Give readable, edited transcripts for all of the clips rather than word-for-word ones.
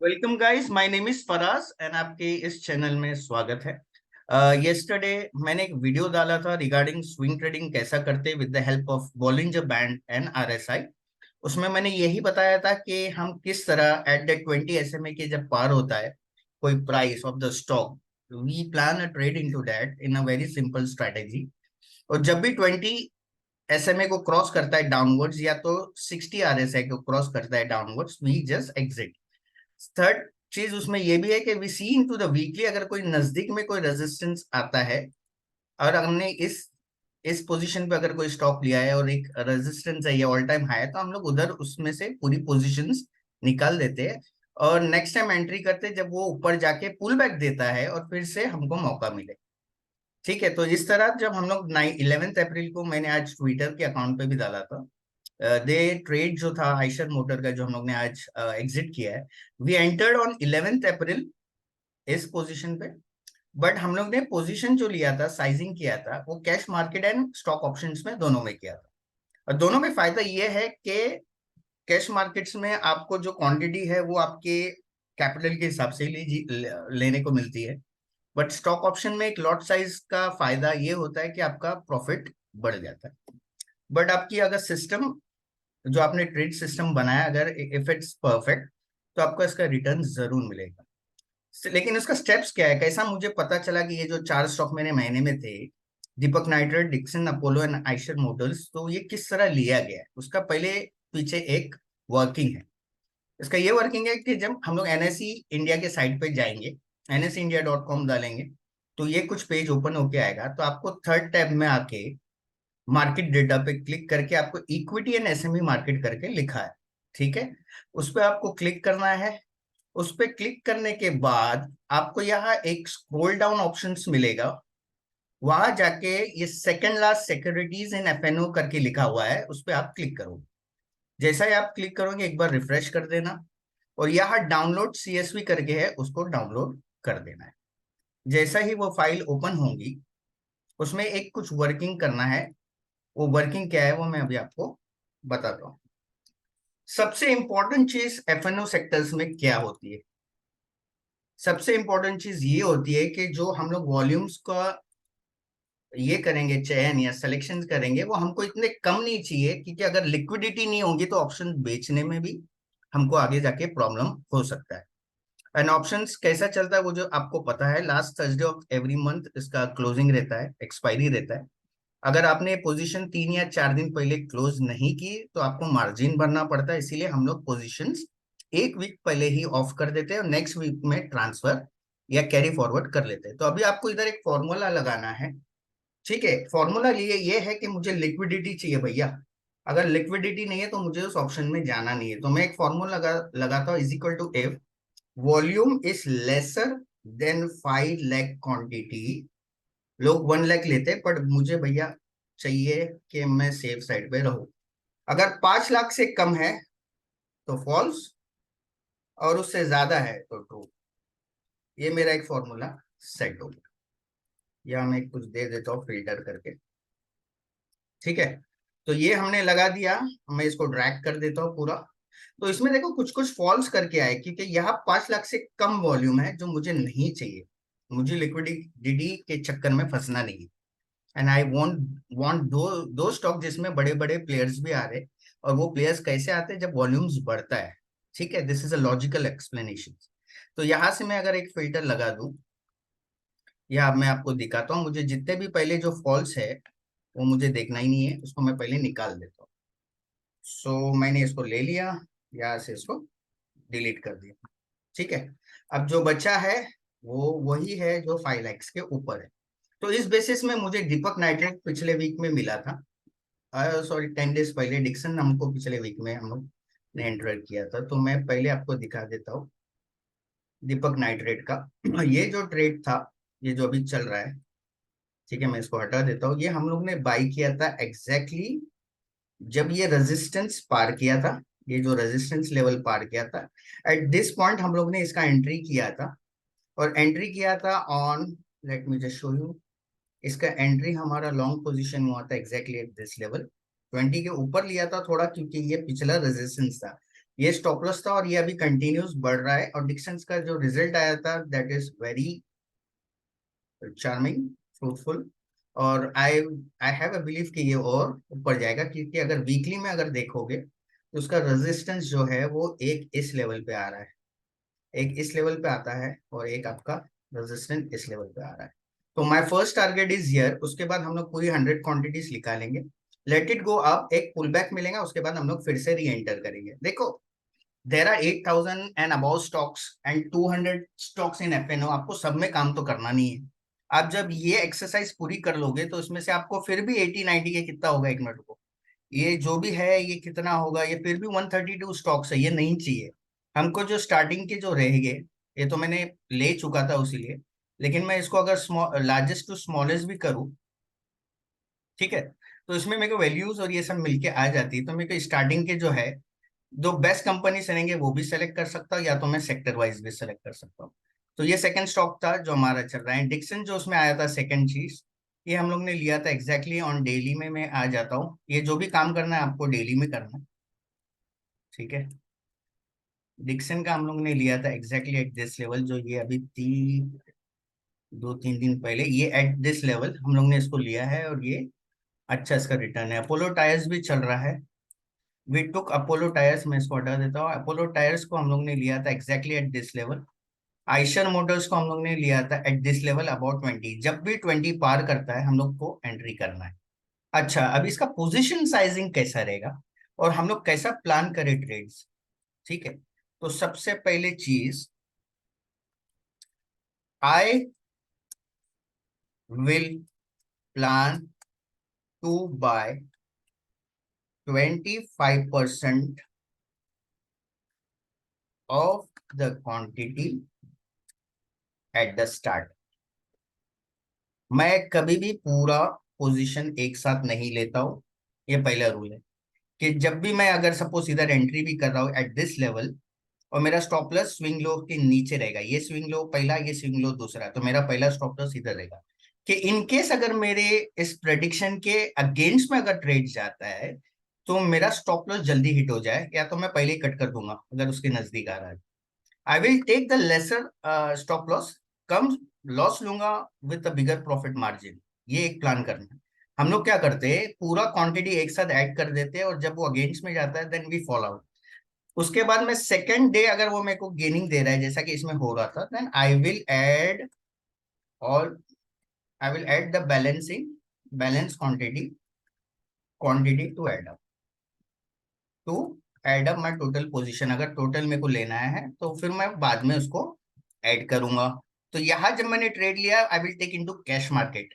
Welcome guys, my name is Faraz and आपके इस channel में स्वागत है। यस्टरडे मैंने एक वीडियो डाला था रिगार्डिंग स्विंग ट्रेडिंग कैसा करते with the help of Bollinger band and RSI. उसमें मैंने यही बताया था कि हम किस तरह एट द 20 एसएमए के जब पार होता है कोई price of the stock, we plan a trade into that in a very simple strategy. और जब भी 20 एसएमए को क्रॉस करता है डाउनवर्ड्स या तो 60 आरएसआई को क्रॉस करता है downwards, we just exit. Third चीज उसमें ये भी है कि we see into the weekly, अगर कोई नजदीक में कोई रेजिस्टेंस आता है और हमने इस पोजीशन पे अगर कोई स्टॉक लिया है और एक रेजिस्टेंस है या ऑल टाइम हाई है, तो हम लोग उधर उसमें से पूरी पोजीशंस निकाल देते हैं और नेक्स्ट टाइम एंट्री करते हैं जब वो ऊपर जाके पुल बैक देता है और फिर से हमको मौका मिले। ठीक है, तो इस तरह जब हम लोग 11 अप्रैल को, मैंने आज ट्विटर के अकाउंट पे भी डाला था, दे ट्रेड जो था आइशर मोटर का जो हम लोग ने आज एग्जिट किया है, वी एंटर्ड ऑन 11 अप्रैल इस पोजीशन पे। बट हम लोग ने पोजीशन जो लिया था, साइजिंग किया था, वो cash market and stock options में दोनों में किया था। और दोनों में फायदा ये है कि कैश मार्केट्स में आपको जो क्वांटिटी है वो आपके कैपिटल के हिसाब से लेने को मिलती है। बट स्टॉक ऑप्शन में एक लॉट साइज का फायदा ये होता है कि आपका प्रॉफिट बढ़ जाता है। बट आपकी अगर सिस्टम, जो आपने ट्रेड सिस्टम बनाया, अगर इफ इट्स परफेक्ट, तो आपको इसका रिटर्न जरूर मिलेगा। लेकिन इसका स्टेप्स क्या है, कैसा मुझे पता चला कि ये जो चार स्टॉक मेरे महीने में थे, Deepak nitrate, Dixon Apollo and Eicher motors, तो ये किस तरह लिया गया है उसका पहले पीछे एक वर्किंग है। इसका ये वर्किंग है कि जब हम लोग एनएसई इंडिया के साइट पे जाएंगे, nsindia.com डालेंगे, तो ये कुछ पेज ओपन होके आएगा। तो आपको थर्ड टैब में आके मार्केट डेटा पे क्लिक करके आपको इक्विटी एंड एसएमई मार्केट करके लिखा है। ठीक है, उस पर आपको क्लिक करना है। उस पर क्लिक करने के बाद आपको यहाँ एक स्क्रॉल डाउन ऑप्शंस मिलेगा। वहां जाके ये second last securities in FnO करके लिखा हुआ है, उस पर आप क्लिक करोगे। जैसा ही आप क्लिक करोगे, एक बार रिफ्रेश कर देना और यहाँ डाउनलोड सीएसवी करके है, उसको डाउनलोड कर देना है। जैसा ही वो फाइल ओपन होगी, उसमें एक कुछ वर्किंग करना है। वो वर्किंग क्या है वो मैं अभी आपको बताता हूँ। सबसे इंपॉर्टेंट चीज एफएनओ सेक्टर्स में क्या होती है, सबसे इंपॉर्टेंट चीज ये होती है कि जो हम लोग वॉल्यूम्स का ये करेंगे, चयन या सिलेक्शन करेंगे, वो हमको इतने कम नहीं चाहिए, क्योंकि अगर लिक्विडिटी नहीं होगी तो ऑप्शन बेचने में भी हमको आगे जाके प्रॉब्लम हो सकता है। एंड ऑप्शंस कैसा चलता है वो जो आपको पता है, last Thursday of every month इसका क्लोजिंग रहता है, एक्सपायरी रहता है। अगर आपने पोजीशन 3 या 4 दिन पहले क्लोज नहीं की तो आपको मार्जिन भरना पड़ता है, इसीलिए हम लोग पोजीशंस एक वीक पहले ही ऑफ कर देते हैं और नेक्स्ट वीक में ट्रांसफर या कैरी फॉरवर्ड कर लेते हैं। तो अभी आपको इधर एक फॉर्मूला लगाना है। ठीक है, फॉर्मूला ये है कि मुझे लिक्विडिटी चाहिए भैया। अगर लिक्विडिटी नहीं है तो मुझे उस ऑप्शन में जाना नहीं है। तो मैं एक फॉर्मूला लगाता हूँ, is equal to F volume is lesser than 5 lakh quantity. लोग 1 लाख लेते हैं, पर मुझे भैया चाहिए कि मैं सेफ साइड पे रहूं। अगर 5 लाख से कम है तो फॉल्स, और उससे ज्यादा है तो ट्रू। ये मेरा एक फॉर्मूला सेट हो गया, या मैं कुछ दे देता हूँ फिल्टर करके। ठीक है, तो ये हमने लगा दिया। मैं इसको ड्रैग कर देता हूँ पूरा। तो इसमें देखो कुछ कुछ फॉल्स करके आए, क्योंकि यहाँ 5 लाख से कम वॉल्यूम है जो मुझे नहीं चाहिए। मुझे लिक्विडिटी के चक्कर में फंसना नहीं है। एंड आई वांट दो स्टॉक जिसमें बड़े बड़े प्लेयर्स भी आ रहे। और वो प्लेयर्स कैसे आते हैं, जब वॉल्यूम्स बढ़ता है। ठीक है, this is a logical explanation. तो यहां से मैं अगर एक फिल्टर लगा दूं, या मैं आपको दिखाता हूँ, मुझे जितने भी पहले जो फॉल्स है वो मुझे देखना ही नहीं है, उसको मैं पहले निकाल देता हूँ। सो मैंने इसको ले लिया, यहाँ से इसको डिलीट कर दिया। ठीक है, अब जो बचा है वो वही है जो 5 लाख के ऊपर है। तो इस बेसिस में मुझे दीपक नाइट्रेट पिछले वीक में मिला था, सॉरी 10 डेज पहले डिक्सन हमको पिछले वीक में हम लोग ने एंटर किया था। तो मैं पहले आपको दिखा देता हूँ दीपक नाइट्रेट का। ये जो ट्रेड था, ये जो अभी चल रहा है, ठीक है, मैं इसको हटा देता हूँ। ये हम लोग ने बाई किया था एग्जैक्टली जब ये रेजिस्टेंस पार किया था, ये जो रेजिस्टेंस लेवल पार किया था, एट दिस पॉइंट हम लोग ने इसका एंट्री किया था। और एंट्री किया था on, let me just show you, इसका एंट्री हमारा लॉन्ग पोजीशन हुआ था एग्जैक्टली एट दिस लेवल। 20 के ऊपर लिया था थोड़ा, क्योंकि ये पिछला रेजिस्टेंस था। ये स्टॉप लॉस था और ये अभी कंटिन्यूस बढ़ रहा है, और डिक्संस का जो रिजल्ट आया था that is very charming, fruitful, और आई आई हैव अ बिलीव कि ये और ऊपर जाएगा, क्योंकि अगर वीकली में अगर देखोगे तो उसका रेजिस्टेंस जो है वो एक इस लेवल पे आ रहा है, एक इस लेवल पे आता है, और एक आपका रेजिस्टेंस इस लेवल पे आ रहा है। तो my first target is here, उसके बाद हम लोग पूरी 100 क्वांटिटीज निकालेंगे, लेट इट गो अप, एक पुल बैक मिलेगा, उसके बाद हम लोग फिर से री एंटर करेंगे। देखो, there are 8,000 and abou stocks and 200 stocks in FnO, आपको सब में काम तो करना नहीं है। आप जब ये एक्सरसाइज पूरी कर लोगे तो इसमें से आपको फिर भी 80-90 के कितना होगा, एक मिनट को, ये जो भी है ये कितना होगा, ये फिर भी 132 स्टॉक्स है, ये नहीं चाहिए हमको। जो स्टार्टिंग के जो रहेंगे, ये तो मैंने ले चुका था उसीलिए, लेकिन मैं इसको अगर लार्जेस्ट टू स्मॉलेस्ट भी करूँ, ठीक है, तो इसमें मेरे को वैल्यूज और ये सब मिलके आ जाती है, तो मेरे को स्टार्टिंग के जो है दो बेस्ट कंपनी रहेंगे वो भी सेलेक्ट कर सकता हूँ, या तो मैं सेक्टर वाइज भी सेलेक्ट कर सकता हूँ। तो ये सेकंड स्टॉक था जो हमारा चल रहा है। डिक्सन जो उसमें आया था सेकंड चीज, ये हम लोग ने लिया था एग्जैक्टली ऑन डेली में। मैं आ जाता हूँ, ये जो भी काम करना है आपको डेली में करना है, ठीक है। डिक्सन का हम लोग ने लिया था एग्जैक्टली एट दिस लेवल, जो ये अभी 2-3 दिन पहले ये एट दिस लेवल हम लोग ने इसको लिया है, और ये अच्छा इसका रिटर्न है। अपोलो टायर्स भी चल रहा है, वी टुक अपोलो टायर्स, मैं इसको हटा देता हूँ। अपोलो टायर्स को हम लोग ने लिया था exactly at this level. Eicher Motors को हम लोग ने लिया था एट दिस लेवल अबाउट 20, जब भी 20 पार करता है हम लोग को एंट्री करना है। अच्छा, अब इसका पोजीशन साइजिंग कैसा रहेगा और हम लोग कैसा प्लान करें ट्रेड्स, ठीक है। तो सबसे पहले चीज, I will plan to buy 25% of the quantity at the start. मैं कभी भी पूरा पोजीशन एक साथ नहीं लेता हूं, ये पहला रूल है। कि जब भी मैं अगर सपोज इधर एंट्री भी कर रहा हूँ एट दिस लेवल, और मेरा स्टॉप लॉस स्विंग लो के नीचे रहेगा, ये स्विंग लो पहला, ये स्विंग लो दूसरा, तो मेरा पहला स्टॉप लॉस इधर रहेगा। कि इन केस अगर मेरे इस प्रेडिक्शन के अगेंस्ट में अगर ट्रेड जाता है तो मेरा स्टॉप लॉस जल्दी हिट हो जाए, या तो मैं पहले ही कट कर दूंगा अगर उसके नजदीक आ रहा है। I will take the lesser stop loss, कम लॉस लूंगा with the bigger profit margin. ये एक प्लान करना है। हम लोग क्या करते हैं, पूरा क्वांटिटी एक साथ ऐड कर देते हैं, और जब वो अगेंस्ट में जाता है देन वी फॉल आउट। उसके बाद में सेकेंड डे अगर वो मेरे को गेनिंग दे रहा है जैसा कि इसमें हो रहा था, then I will add all, I will add the balancing, balance quantity, quantity to add up my total position. अगर टोटल मेरे को लेना है तो फिर मैं बाद में उसको ऐड करूंगा। तो यहाँ जब मैंने ट्रेड लिया, I will take into cash market,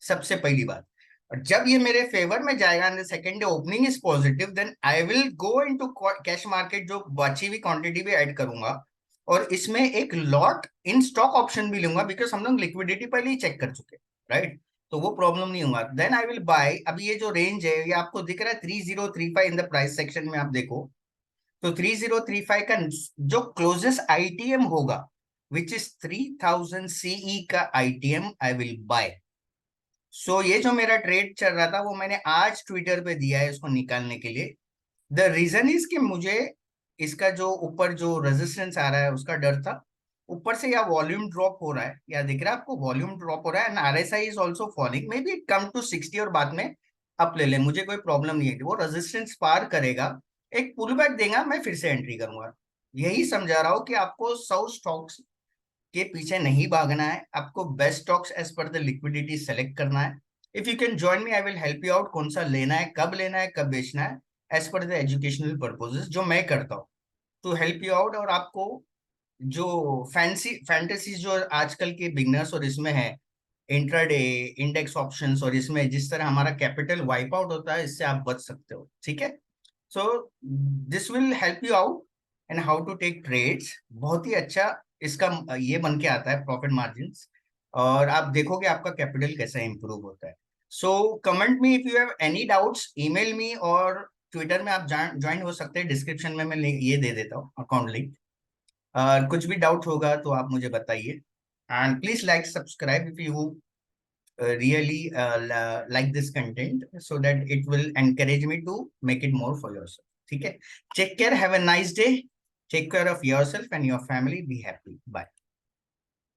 सबसे पहली बात। और जब ये मेरे फेवर में जाएगा and second day opening is positive, then I will go into cash market, जो बची हुई क्वांटिटी भी ऐड करूंगा, और इसमें एक लॉट इन स्टॉक ऑप्शन भी लूंगा, बिकॉज हम लोग लिक्विडिटी पहले ही चेक कर चुके, राइट। तो वो प्रॉब्लम नहीं होगा। देन आई विल बाय, अभी ये जो रेंज है ये आपको दिख रहा है 3035, इन द प्राइस सेक्शन में आप देखो, तो 3035 का जो क्लोजेस्ट आईटीएम होगा, विच इज 3000 सीई का आईटीएम, आई विल बाय। सो ये जो मेरा ट्रेड चल रहा था वो मैंने आज ट्विटर पे दिया है इसको निकालने के लिए। द रीजन इज कि मुझे इसका जो ऊपर जो रेजिस्टेंस आ रहा है उसका डर था, ऊपर से या वॉल्यूम ड्रॉप हो रहा है, या दिख रहा है आपको वॉल्यूम ड्रॉप हो रहा है, and RSI is also falling, maybe it come to 60 और बाद में अप ले ले, मुझे कोई प्रॉब्लम नहीं है। वो रेजिस्टेंस पार करेगा, एक पुल बैक देगा, मैं फिर से एंट्री करूंगा। यही समझा रहा हूँ कि आपको 100 स्टॉक्स के पीछे नहीं भागना है, आपको best stocks as per the liquidity select करना है। If you can join me, I will help you out, कौन सा लेना है, कब बेचना है, as per the educational purposes जो मैं करता हूँ, टू हेल्प यू आउट। और आपको जो फैंटेसीज जो आजकल के बिगनर्स और इसमें है, इंट्राडे, इंडेक्स ऑप्शंस, और इसमें जिस तरह हमारा कैपिटल वाइप आउट होता है, इससे आप बच सकते हो, ठीक है। So this will help you out and how to take trades, बहुत ही अच्छा इसका ये बन के आता है प्रॉफिट मार्जिन, और आप देखोगे आपका कैपिटल कैसा इंप्रूव होता है। So comment me if you have any doubts, email me, और ट्विटर में आप ज्वाइन हो सकते हैं, डिस्क्रिप्शन में मैं ये दे देता हूँ अकाउंट लिंक। कुछ भी डाउट होगा तो आप मुझे बताइए, and please like subscribe if you really like this content, so that it will encourage me to make it more for yourself. ठीक है, take care, have a nice day, take care of yourself and your family, be happy, bye.